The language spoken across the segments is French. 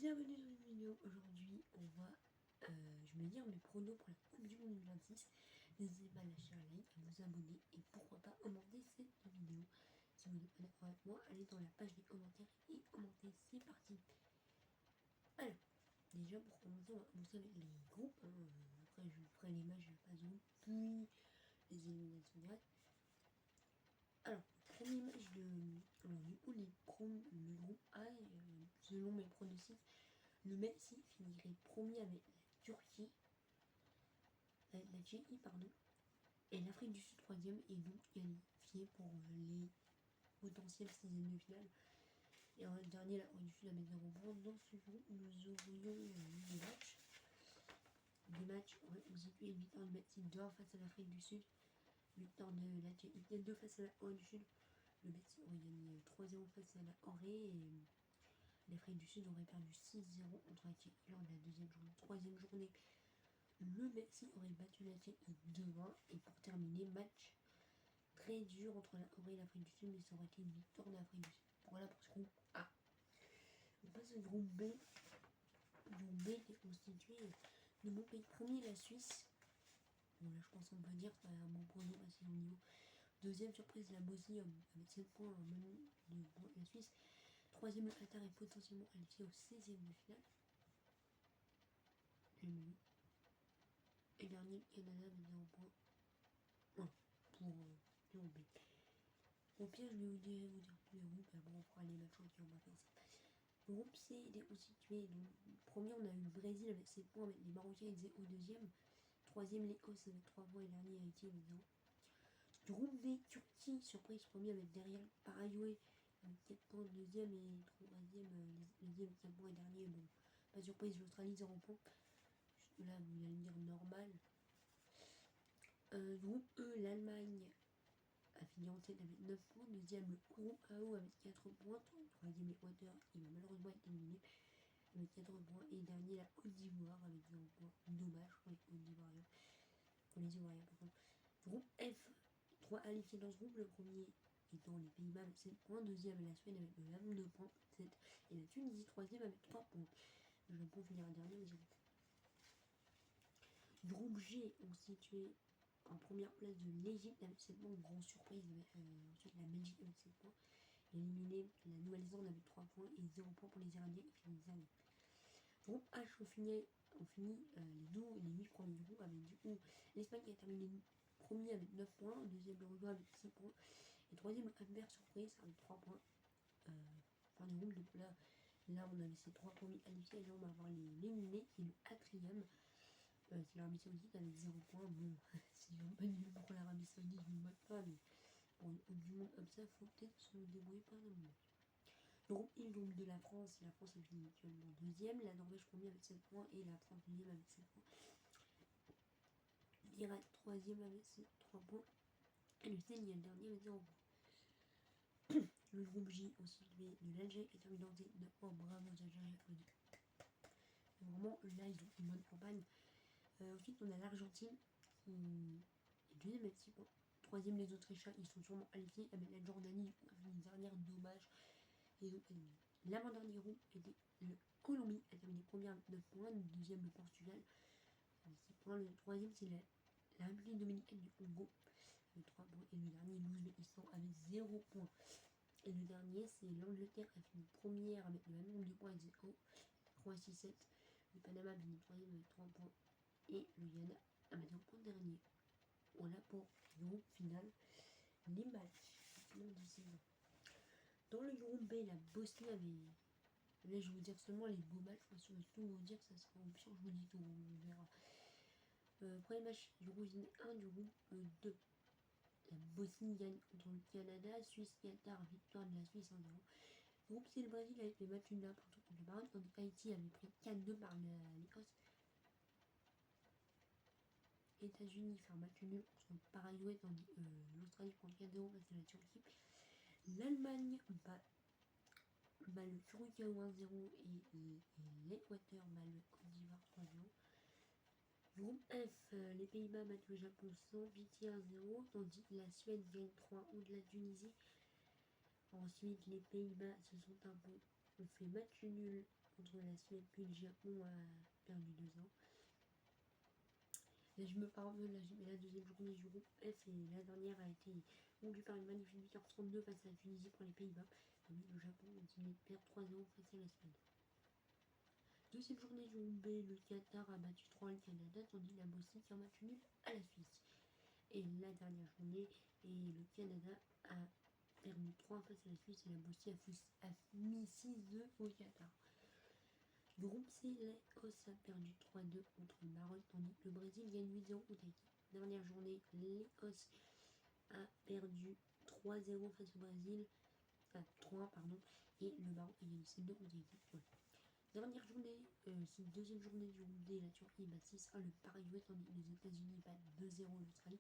Bienvenue dans une vidéo. Aujourd'hui, je vais dire mes pronos pour la Coupe du Monde 2026. N'hésitez pas à lâcher un like, à vous abonner et pourquoi pas commenter cette vidéo. Si vous êtes pas d'accord avec moi, allez dans la page des commentaires et commentez. C'est parti. Alors, déjà pour commencer, on va commencer avec les groupes. Après, je ferai les matchs de phase groupe, puis les éliminations directes. Alors, premier match du coup, le groupe A, selon mes pronostics, le Messi finirait premier avec la Tchéquie, et l'Afrique du Sud troisième, et donc qualifié pour les potentiels 6e de finale. Et en dernier, l'Afrique du Sud avec 0 points. Dans ce groupe, nous aurions des matchs constitués une victoire de Messi 2 face à l'Afrique du Sud, victoire de la Tchéquie 2 face à la Corée du Sud. Le Messi aurait gagné 3-0 face à la Corée et l'Afrique du Sud aurait perdu 6-0 contre la Tchéquie lors de la troisième journée. Le Messi aurait battu la Tchéquie 2-1 et pour terminer, match très dur entre la Corée et l'Afrique du Sud, mais ça aurait été une victoire de l'Afrique du Sud. Voilà pour ce groupe A. On passe au groupe B. Le groupe B est constitué de mon pays premier, la Suisse. Bon là je pense qu'on peut dire que c'est un bon prono assez haut niveau. Deuxième surprise, la Bosnie avec 7 points, même de la Suisse. Troisième, le Qatar est potentiellement qualifié au 16e de finale. Et dernier, le Canada avec 0 points. Pour le groupe B. Au pire, je vais vous dire tous les groupes, bon, on fera les matchs qui on va faire ça. Le groupe C est constitué, donc premier on a eu le Brésil avec 7 points, avec les Marocains ils étaient au deuxième. Troisième l'Écosse avec 3 points et dernier Haïti avec 0. Groupe D, Turquie, surprise premier avec derrière Paraguay avec 4 points, deuxième et troisième, deuxième 4 points et dernier, bon, pas surprise, l'Australie 0 points. Là vous allez me dire normal. Groupe E, l'Allemagne a fini en tête avec 9 points, deuxième le Uruguay avec 4 points, troisième l'Équateur, il va malheureusement être éliminé avec 4 points, et dernier la Côte d'Ivoire avec 0 points, dommage pour les Côte d'Ivoiriens, par contre. Groupe F, 3 qualifiés dans ce groupe, le premier étant les Pays-Bas avec 7 points, deuxième la Suède avec le même 2 points, 7, et la Tunisie troisième avec 3 points. Le Japon finira dernier avec 0 points. Groupe G, constitué en première place de l'Égypte avec 7 points, grande surprise, ensuite la Belgique avec 7 points, éliminé la Nouvelle-Zélande avec 3 points et 0 points pour les Irlandiens qui finissent dernier. Groupe H, on finit les 8 premiers groupes avec du coup l'Espagne qui a terminé premier avec 9 points, deuxième le Uruguay avec 6 points, et troisième le Cap-Vert surprise avec 3 points. Fin du groupe, donc là on a laissé 3 premiers qualifiés, et là on va avoir l'éliminé qui est le quatrième. C'est l'Arabie Saoudite avec 0 points. Bon, si je pas nul pour l'Arabie Saoudite, je ne me moque pas, mais pour une Coupe du Monde comme ça, il faut peut-être se débrouiller par le monde. Le groupe I, le groupe de la France est finie actuellement deuxième, la Norvège premier avec 7 points et la France deuxième avec 7 points. L'Irak troisième avec 3 points et le Sénégal dernier avec 0 points. Le groupe J, aussi de l'Algérie qui est terminé en 9 points. Bravo aux Algériens, applaudis. Vraiment, là, ils ont une bonne campagne. Ensuite, on a l'Argentine qui est deuxième avec 6 points. Troisième, les Autrichiens, ils sont sûrement qualifiés avec la Jordanie, une dernière dommage. Et donc, l'avant-dernier groupe était le Colombie, a terminé première avec 9 points. Le deuxième, le Portugal, avec 6 points. Le troisième, c'est la République dominicaine du Congo, avec 3 points. Et le dernier, l'Ouzbékistan, avec 0 points. Et le dernier, c'est l'Angleterre, qui a fini première avec le même nombre de points, avec 0. Croatie 7. Le Panama a fini troisième avec 3 points. Et le Ghana a mis 0 points dernier. Voilà pour le groupe final. Les matchs de saison. Dans le groupe B, la Bosnie avait. Là, je vais vous dire seulement les beaux matchs. Parce que tout vous dire, ça sera au pire, je vous dis tout. On verra. Premier match du groupe 1, du groupe 2. La Bosnie gagne contre le Canada. Suisse-Qatar, victoire de la Suisse en 0. Groupe C, le Brésil avec les matchs nuls contre le Maroc. Tandis Haïti avait pris 4-2 par l'Écosse. États-Unis fait un match nul contre Paraguay, tandis l'Australie prend 4-0 face à la Turquie. L'Allemagne bat le Uruguay 1-0 et l'Équateur bat le Côte d'Ivoire 3-0. Groupe F, les Pays-Bas battent le Japon sans pitié 1-0, tandis que la Suède gagne 3-1 de la Tunisie. Ensuite, les Pays-Bas se sont imposés On fait match nul contre la Suède, puis le Japon a perdu 2-1. Là, je me parle de la deuxième journée du groupe F et la dernière a été conclue par une magnifique victoire 32 face à la Tunisie pour les Pays-Bas. Tandis que le Japon continue de perdre 3-0 face à la Suède. Deuxième journée du groupe B, le Qatar a battu 3 le Canada, tandis que la Bosnie qui a match nul à la Suisse. Et la dernière journée, le Canada a perdu 3 face à la Suisse et la Bosnie a mis 6-2 au Qatar. Groupe C, l'Écosse a perdu 3-2 contre le Maroc, tandis que le Brésil gagne 8-0 au Tahiti. Dernière journée, l'Écosse a perdu 3-0 face au Brésil, 3 pardon, et le Maroc a gagné 7-2 au Tahiti. Voilà. Dernière journée, c'est deuxième journée du groupe D, la Turquie bat 6-1 le Paraguay, tandis que les États-Unis battent 2-0 l'Australie.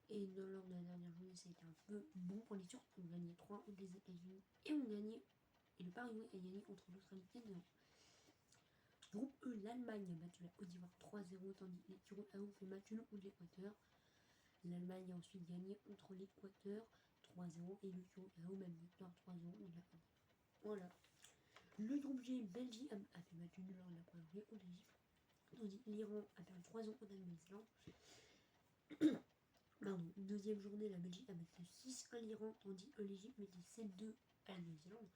Et lors de la dernière journée, ça a été un peu bon pour les Turcs, qui ont gagné 3 contre les États-Unis et le Paraguay a gagné contre l'Australie 4-0. Groupe E, l'Allemagne a battu la Côte d'Ivoire 3-0, tandis que les Curaçao ont fait match nul contre l'Équateur. L'Allemagne a ensuite gagné contre l'Équateur 3-0 et le Curaçao même victoire 3-0 contre la Côte d'Ivoire. Voilà. Le groupe G, Belgique a fait match nul lors de la première journée contre l'Égypte, tandis que l'Iran a perdu 3-0 contre la Nouvelle-Zélande. Pardon, deuxième journée, la Belgique a battu 6-1 l'Iran, tandis que l'Égypte mettait 7-2 à la Nouvelle-Zélande.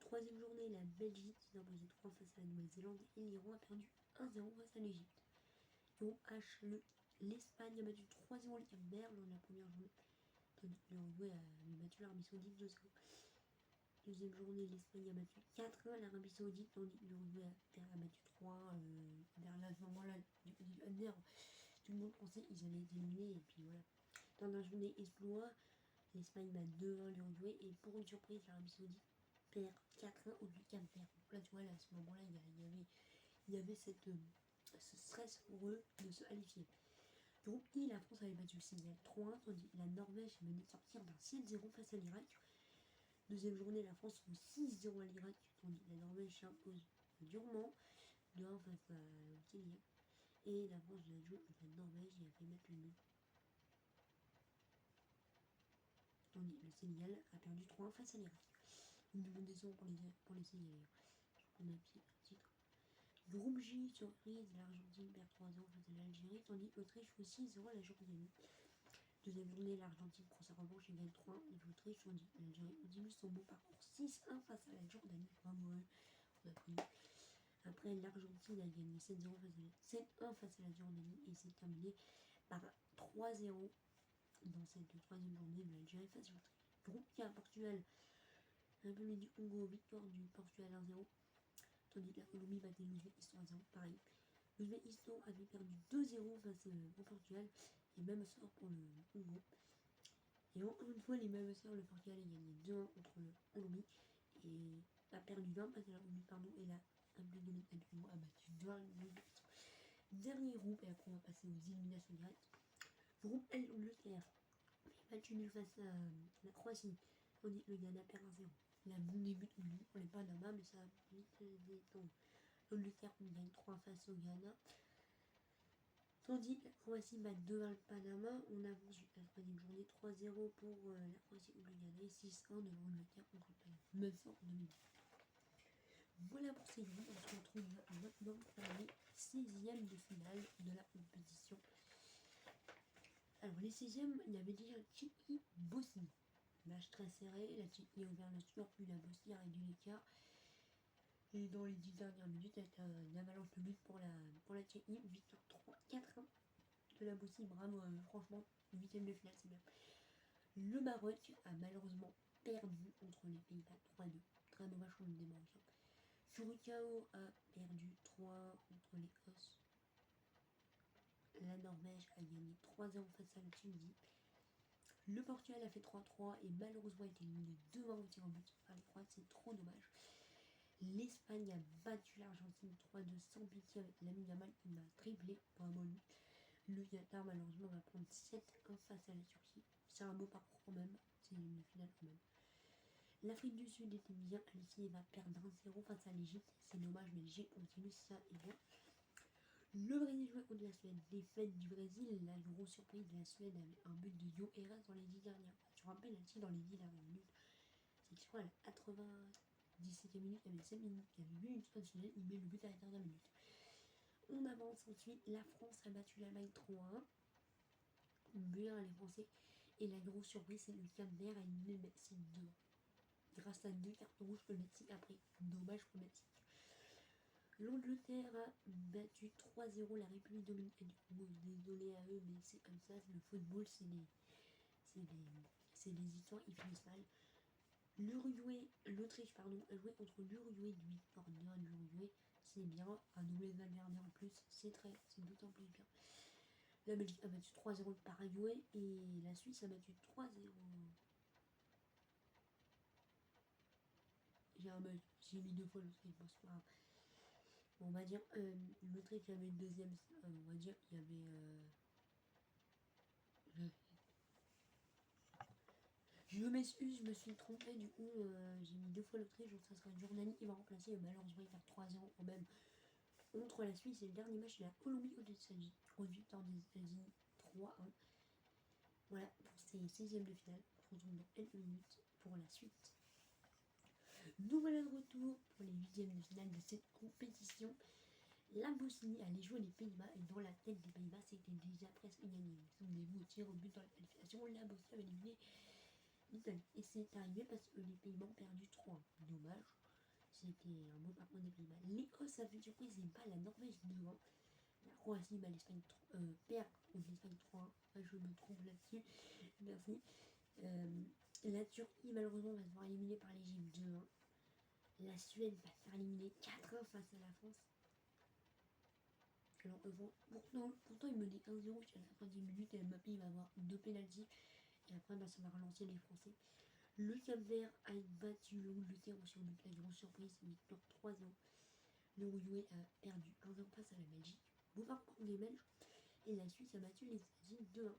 Troisième journée, la Belgique s'est imposée 3 face à la Nouvelle-Zélande et l'Iran a perdu 1-0 face à l'Égypte. Groupe H, l'Espagne a battu 3-0 le Cap-Vert lors de la première journée, tandis que l'Uruguay a battu l'Arabie Saoudite 2-0. Deuxième journée, l'Espagne a battu 4-1 l'Arabie Saoudite, tandis que l'Uruguay a battu 3 vers ce moment-là, tout le monde pensait qu'ils allaient être éliminés, et puis voilà. Dans la journée exploit, l'Espagne bat 2-1 l'Uruguay, et pour une surprise, l'Arabie Saoudite perd 4-1 au Cap-Vert. Donc là, tu vois, là, à ce moment-là, il y avait ce stress pour eux de se qualifier. Groupe I, la France avait battu le Sénégal 3-1, tandis que la Norvège venait de sortir d'un 7-0 face à l'Irak. Deuxième journée, la France fait 6-0 à l'Irak, tandis que la Norvège s'impose durement 2-1 face au Sénégal. Et la France a joué contre la Norvège et a fait mettre le nul. Tandis que le Sénégal a perdu 3-1 face à l'Irak. Une bonne décision pour les Sénégalais. On a un titre. Groupe J, surprise, l'Argentine perd 3-0 face à l'Algérie, tandis que l'Autriche fait 6-0 à la Jordanie. Deuxième journée, l'Argentine prend sa revanche et gagne 3-1 contre l'Autriche, tandis que l'Algérie continue son beau parcours 6-1 face à la Jordanie. Bravo, on a connu. Après, l'Argentine a gagné 7-1 face à la Jordanie et s'est terminé par 3-0 dans cette troisième journée de l'Algérie face à l'Autriche. Groupe K, Portugal, République du Congo, victoire du Portugal 1-0, tandis que la Colombie battait l'Ouzbékistan 1-0, pareil. L'Ouzbékistan avait perdu 2-0 face au Portugal, et même sort pour le Congo. Et encore une fois, les mêmes sœurs, le Portugal a gagné 2-1 contre le Colombie, et a perdu 20 face à la Colombie, pardon, et la République dominicaine du Congo a battu 2-1 l'Ouzbékistan. Dernier groupe, et après on va passer aux éliminations directes. Groupe L, l'Angleterre match nul face à la Croatie, tandis que le Ghana perd 1-0. La bon début pour les Panama, mais ça a vite détendu. L'Angleterre gagne 3 face au Ghana, tandis que la Croatie bat 2-1 le Panama. On avance jusqu'à la troisième journée, 3-0 pour la Croatie contre le Ghana et 6-1 de l'Angleterre contre le Panama. Même sort en 2010. Voilà pour ces groupes, on se retrouve maintenant pour les 16e de finale de la compétition. Alors les 16e, il y avait déjà Tchéquie-Bosnie. Match très serré, la Tchéquie a ouvert le score, puis la Bosnie a réduit l'écart. Et dans les 10 dernières minutes, avec une avalanche de buts pour la Tchéquie, victoire 3-4-1 de la Bosnie. Bravo, franchement, 8e de finale, c'est bien. Le Maroc a malheureusement perdu contre les Pays-Bas 3-2. Très dommage pour le Marocains. Curaçao a perdu 3 contre l'Écosse. La Norvège a gagné 3-0 face à la Tunisie. Le Portugal a fait 3-3 et malheureusement a été éliminé 2-1 au tir au but par les Croates, c'est trop dommage. L'Espagne a battu l'Argentine 3-2 sans pitié avec Lamine Yamal qui m'a triplé, vraiment lui. Le Qatar malheureusement va prendre 7-1 face à la Turquie. C'est un beau parcours quand même, c'est une finale quand même. L'Afrique du Sud était bien qualifiée et va perdre 1-0 face à l'Égypte. C'est dommage, mais l'Égypte continue, ça et bien. Le Brésil jouait contre la Suède. Défaite du Brésil, la grosse surprise de la Suède avait un but de Yo Herrera dans les 10 dernières. Sur un penalty dans les 10 dernières minutes. je crois à la 97e minute, il y avait 7 minutes, il y avait 8 minutes additionnelles, il met le but à la dernière minute. On avance ensuite, la France a battu l'Allemagne 3-1. Bien les Français. Et la grosse surprise, c'est le Cap-Vert a éliminé le Mexique 2 grâce à 2 cartons rouges pour le Mexique après. Dommage pour le Mexique. L'Angleterre a battu 3-0 la République dominicaine du Congo. Désolé à eux, mais c'est comme ça. Le football, c'est des histoires, ils finissent mal. L'Autriche, a joué contre l'Uruguay du victoire de l'Uruguay. C'est bien. Un doublé de Valverde en plus, c'est d'autant plus bien. La Belgique a battu 3-0 le Paraguay et la Suisse a battu 3-0. J'ai un bug, j'ai mis 2 fois l'Autriche, bon, c'est pas grave. Bon, on va dire, l'Autriche avait une deuxième, on va dire, il y avait. Je m'excuse, je me suis trompé, du coup, j'ai mis 2 fois l'Autriche, donc ça sera Giordani qui va remplacer, malheureusement, il va faire 3-0 quand même. Contre la Suisse, et le dernier match, c'est la Colombie contre les États-Unis, victoire des États-Unis 3-1. Voilà, pour ces 16e de finale, on se retrouve dans quelques minutes pour la suite. Nous voilà de retour pour les 8e de finale de cette compétition. La Bosnie allait jouer les Pays-Bas et dans la tête des Pays-Bas, c'était déjà presque gagné. Souvenez-vous, au tir au but dans la qualification, la Bosnie avait éliminé l'Italie. Et c'est arrivé parce que les Pays-Bas ont perdu 3. Dommage. C'était un beau parcours des Pays-Bas. L'Écosse a fait surprise et bat la Norvège 2-1. La Croatie bat l'Espagne perd contre l'Espagne 3-1. Je me trompe là-dessus. Merci. La Turquie, malheureusement, va se voir éliminée par l'Égypte 2-1. La Suède va se faire éliminer 4-1 face à la France. Alors, pourtant il menait 1-0 jusqu'à la 30e minute et Mbappé il va avoir 2 pénaltys. Et après, ça va relancer les Français. Le Cap-Vert a battu l'Angleterre sur but. La grosse surprise, victoire 3-0. L'Uruguay a perdu 1-0 face à la Belgique. Beau parcours des Belges. Et la Suisse a battu les États-Unis 2-1.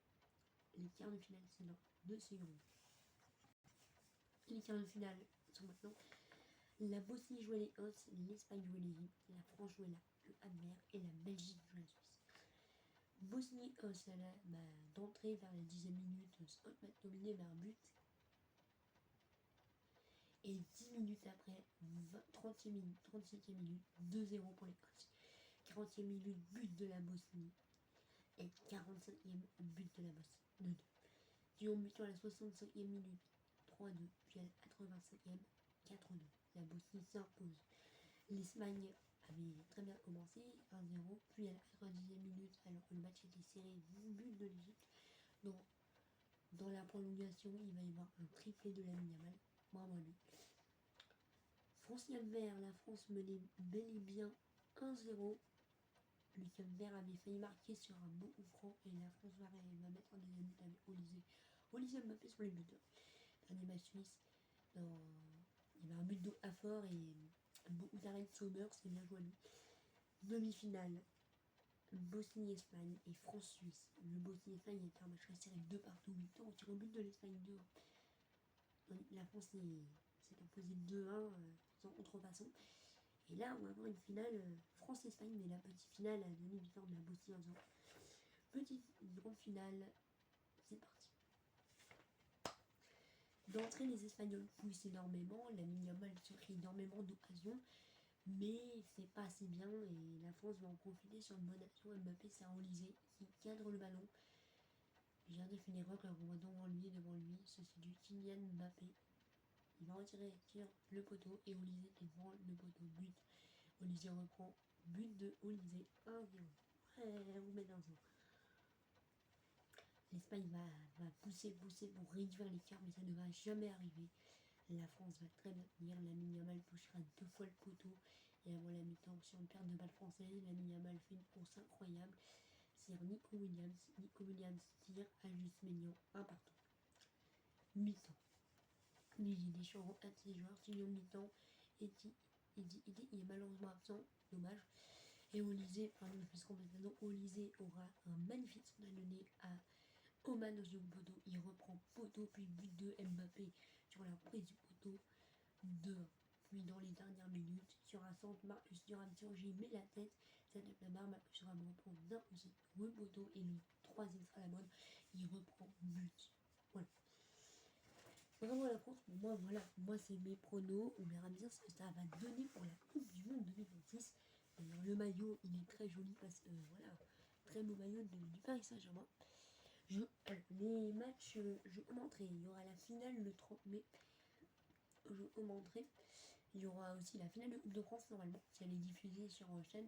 Les quarts de finale, c'est dans 2 secondes. Les quarts de finale sont maintenant. La Bosnie jouait les Hôtes, l'Espagne jouait l'Égypte, la France jouait le Cap-Vert et la Belgique jouait la Suisse. Bosnie-Hôtes, d'entrée vers la 10e minute, Scott m'a dominé vers un but. Et 10 minutes après, 37e minute, 2-0 pour les Hôtes. 40e minute, but de la Bosnie. Et 45e but de la Bosnie, 2-2. Guillaume buteur à la 65e minute, 3-2. Puis à la 85e, 4-2. La Bosnie s'impose. L'Espagne avait très bien commencé, 1-0. Puis à la 90e minute, alors que le match était serré, but de l'Égypte. Dans la prolongation, il va y avoir un triplé de Lamine Yamal. Bravo à lui. France-Cap-Vert, la France menait bel et bien 1-0. Le Cap-Vert avait failli marquer sur un beau franc et la France va mettre un deuxième but avec Olysée Mbappé sur les buteurs. Dernier match suisse, il y avait un but de Hafford et beaucoup d'arrêts de Sommer, c'est bien joué à lui. Demi-finale, Bosnie-Espagne et France-Suisse. Le Bosnie-Espagne était un match resserré 2 partout, 8 ans, on tire au but de l'Espagne 2. La France s'est imposée 2-1 sans contrefaçon. Et là, on va avoir une finale France-Espagne, mais la petite finale a donné victoire de la Bosnie 1-0. Petite grande finale, c'est parti. D'entrée, les Espagnols poussent énormément, Lamine Yamal se crée énormément d'occasions, mais c'est pas assez bien et la France va en profiter sur une bonne action. Mbappé s'est enlisé, qui cadre le ballon. Jardin fait une erreur, le renvoie devant lui, c'est du Kylian Mbappé. Il va retirer, tire le poteau et Olysée est devant le poteau, but. Olysée reprend, but de Olysée, 1-0. Ouais, vous mettez un 0. L'Espagne va pousser pour réduire l'écart, mais ça ne va jamais arriver. La France va très bien tenir. Lamine Yamal touchera 2 fois le poteau. Et avant la mi-temps, sur une perte de balle française, Lamine Yamal fait une course incroyable. C'est Nico Williams. Nico Williams tire, ajuste Maignan, un partout. Mi-temps. Didier Deschamps à ses joueurs. Sinon mi-temps. Il est malheureusement absent. Dommage. Et Olysée, Olysée aura un magnifique centre à donner à Oman au second poteau. Il reprend poteau, puis but de Mbappé sur la prise du poteau 2. Puis dans les dernières minutes, sur un centre, Marcus Thuram met la tête. Ça tape la barre, Marcus Thuram reprend d'un aussi le poteau et le troisième sera la bonne. Il reprend but. Voilà. Vraiment la France, pour moi, voilà, moi c'est mes pronos, on verra bien ce que ça va donner pour la Coupe du Monde 2026. D'ailleurs, le maillot, il est très joli parce que, voilà, très beau maillot du Paris Saint-Germain. Les matchs, je commenterai. Il y aura la finale le 30 mai. Je commenterai. Il y aura aussi la finale de Coupe de France normalement, si elle est diffusée sur chaîne